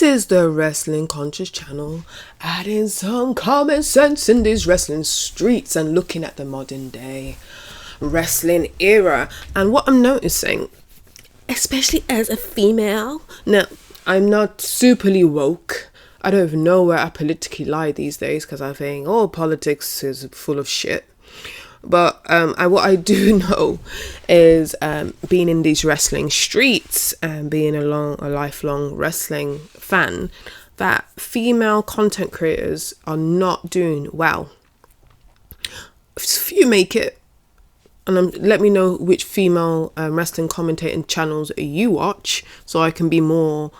This is the Wrestling Conscious channel, adding some common sense in these wrestling streets and looking at the modern day wrestling era. And what I'm noticing, especially as a female, now I'm not superly woke. I don't even know where I politically lie these days because I think politics is full of shit. But what I do know is being in these wrestling streets and being a lifelong wrestling fan, that female content creators are not doing well. If you make it, and let me know which female wrestling commentating channels you watch so I can be more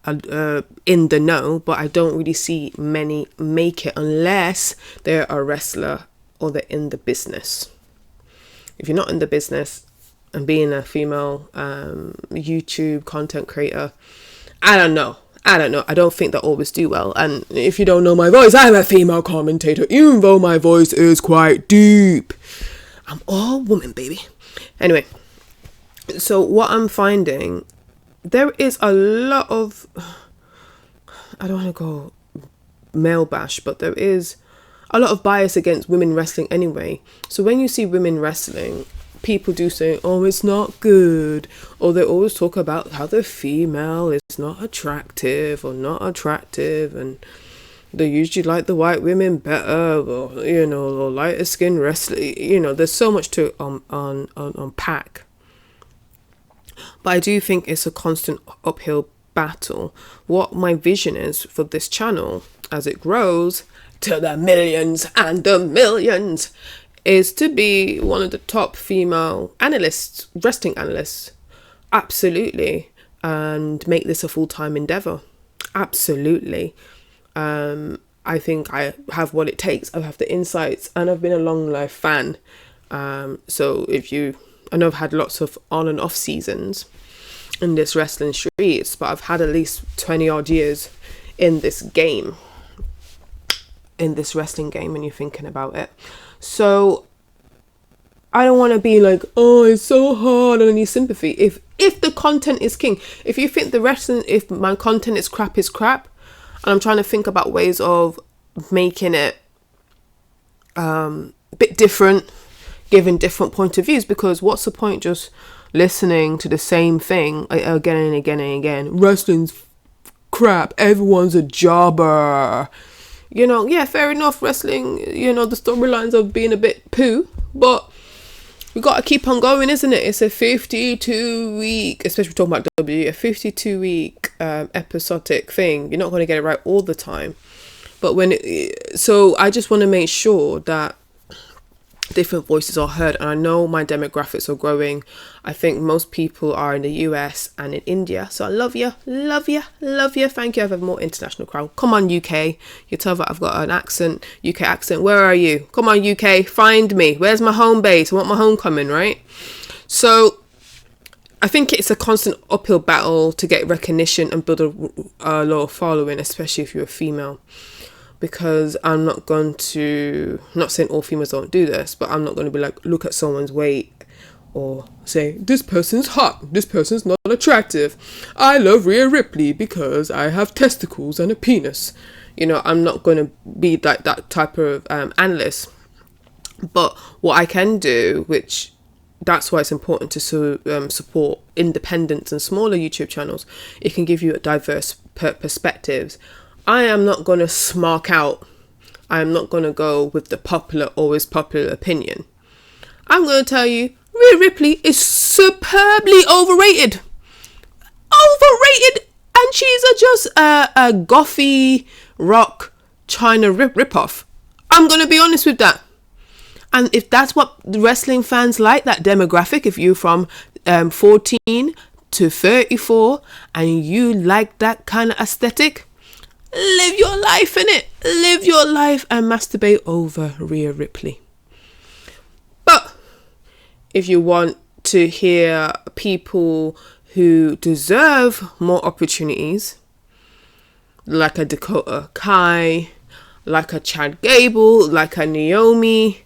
in the know, but I don't really see many make it unless they're a wrestler or they're in the business. If you're not in the business and being a female YouTube content creator, I don't know. I don't think they always do well. And if you don't know my voice, I'm a female commentator, even though my voice is quite deep. I'm all woman, baby. Anyway, so what I'm finding, there is a lot of, I don't want to go male bash, but there is a lot of bias against women wrestling anyway. So when you see women wrestling, people do say, it's not good. Or they always talk about how the female is not attractive or not attractive. And they usually like the white women better, or, or lighter skin wrestling. There's so much to unpack. But I do think it's a constant uphill battle. What my vision is for this channel as it grows to the millions and the millions is to be one of the top female analysts, wrestling analysts. Absolutely. And make this a full-time endeavor. Absolutely. I think I have what it takes. I have the insights and I've been a long life fan. So I know I've had lots of on and off seasons in this wrestling streets, but I've had at least 20 odd years in this game. In this wrestling game, when you're thinking about it. So I don't want to be like, it's so hard and I need sympathy. If the content is king, if you think if my content is crap, and I'm trying to think about ways of making it a bit different, giving different point of views, because what's the point just listening to the same thing again and again and again? Wrestling's crap, everyone's a jobber. Yeah, fair enough, wrestling, the storylines of being a bit poo, but we got to keep on going, isn't it? It's a 52-week, especially talking about WWE, a 52-week episodic thing. You're not going to get it right all the time. But so I just want to make sure that different voices are heard, and I know my demographics are growing. I think most people are in the US and in India, so I love you. Thank you. I have a more international crowd. Come on, UK. You tell that I've got an accent, UK accent. Where are you? Come on, UK, find me. Where's my home base? I want my homecoming, right? So I think it's a constant uphill battle to get recognition and build a loyal following, especially if you're a female. Because I'm not going to, not saying all females don't do this, but I'm not going to be like, look at someone's weight or say, this person's hot, this person's not attractive. I love Rhea Ripley because I have testicles and a penis. I'm not going to be like that type of analyst. But what I can do, which that's why it's important to support independent and smaller YouTube channels, it can give you a diverse perspectives. I am not going to smark out. I am not going to go with the always popular opinion. I'm going to tell you, Rhea Ripley is superbly overrated. And she's just a gothy rock China ripoff. I'm going to be honest with that. And if that's what the wrestling fans like, that demographic, if you're from 14 to 34 and you like that kind of aesthetic, live your life in it. Live your life and masturbate over Rhea Ripley. But if you want to hear people who deserve more opportunities, like a Dakota Kai, like a Chad Gable, like a Naomi,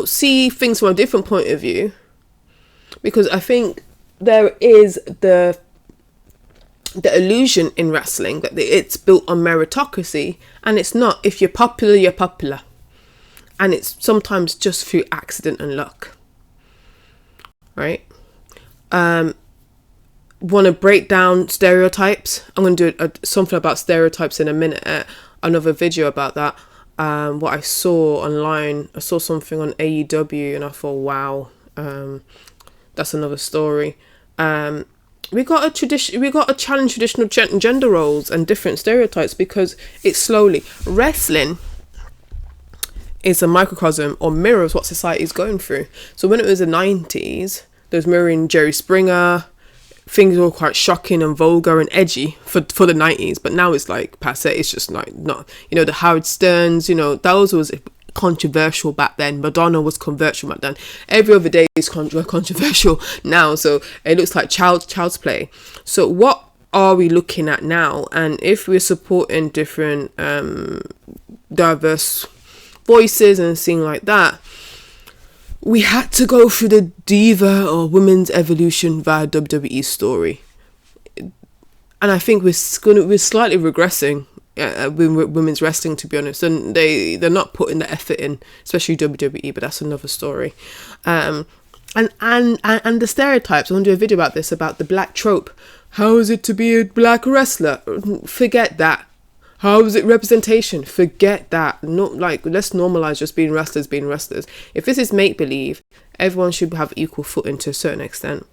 see things from a different point of view, because I think there is the the illusion in wrestling that it's built on meritocracy, and it's not. If you're popular, you're popular, and it's sometimes just through accident and luck, right? Want to break down stereotypes? I'm going to do something about stereotypes in a minute, another video about that. What I saw online, I saw something on AEW and I thought, wow, that's another story. We got to challenge traditional gender roles and different stereotypes, because it's slowly, wrestling is a microcosm or mirrors what society is going through. So when it was the 90s, there was mirroring Jerry Springer. Things were quite shocking and vulgar and edgy for the 90s, but now it's like passe. It's just like not, the Howard Sterns, those was controversial back then. Madonna was controversial back then. Every other day is controversial now, so it looks like child's play. So what are we looking at now? And if we're supporting different diverse voices and things like that, we had to go through the diva or women's evolution via WWE story. And I think we're slightly regressing with women's wrestling, to be honest. And they're not putting the effort in, especially WWE, but that's another story. And the stereotypes. I want to do a video about this, about the black trope. How is it to be a black wrestler? Forget that. How is it representation? Forget that. Not like, let's normalize just being wrestlers. If this is make-believe, everyone should have equal footing to a certain extent.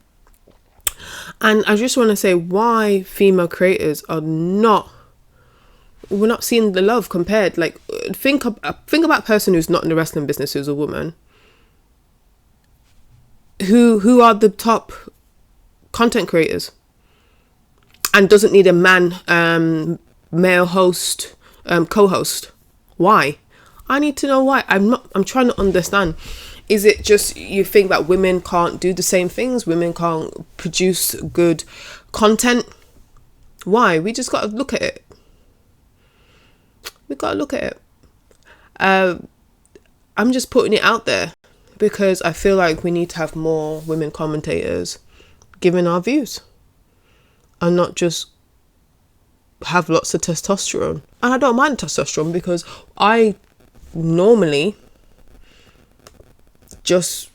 And I just want to say why female creators are we're not seeing the love compared. Like, think about a person who's not in the wrestling business, who's a woman. Who are the top content creators? And doesn't need a man, male host, co-host. Why? I need to know why. I'm trying to understand. Is it just you think that women can't do the same things? Women can't produce good content? Why? We just got to look at it. I'm just putting it out there because I feel like we need to have more women commentators giving our views and not just have lots of testosterone. And I don't mind testosterone because I normally just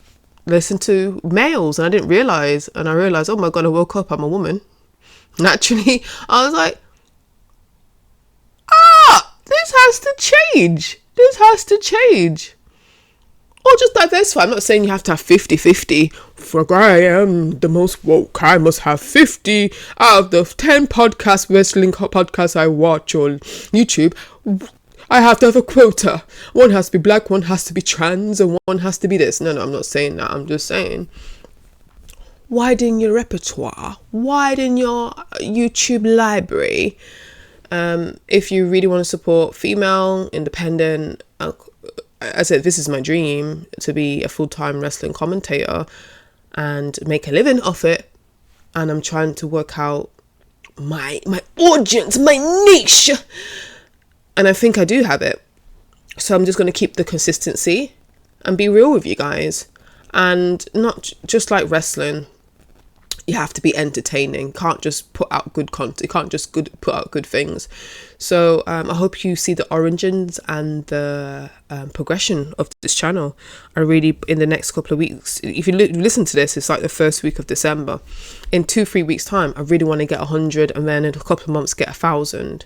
listen to males, and I didn't realize, and I realized, oh my god, I woke up, I'm a woman. Naturally, I was like, this has to change. Or just diversify. I'm not saying you have to have 50-50. For I am the most woke, I must have 50 out of the 10 wrestling podcasts I watch on YouTube. I have to have a quota. One has to be black, one has to be trans, and one has to be this. No, I'm not saying that. I'm just saying, widen your repertoire, widen your YouTube library. If you really want to support female, independent, I said this is my dream, to be a full-time wrestling commentator and make a living off it. And I'm trying to work out my audience, my niche. And I think I do have it. So I'm just going to keep the consistency and be real with you guys. And not just like wrestling. You have to be entertaining. Can't just put out good content. You can't just put out good things. So I hope you see the origins and the progression of this channel. I really, in the next couple of weeks, if you listen to this, it's like the first week of December. In 2-3 weeks time, I really want to get 100, and then in a couple of months get 1,000.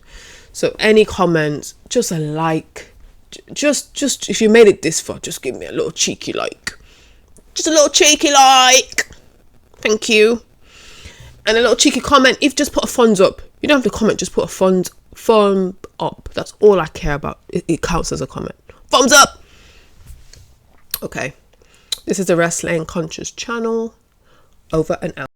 So any comments, just a like, just if you made it this far, just give me a little cheeky like. Just a little cheeky like. Thank you. And a little cheeky comment. If just put a thumbs up. You don't have to comment, just put a thumb up. That's all I care about. It counts as a comment. Thumbs up. Okay. This is the Wrestling Conscious channel. Over and out.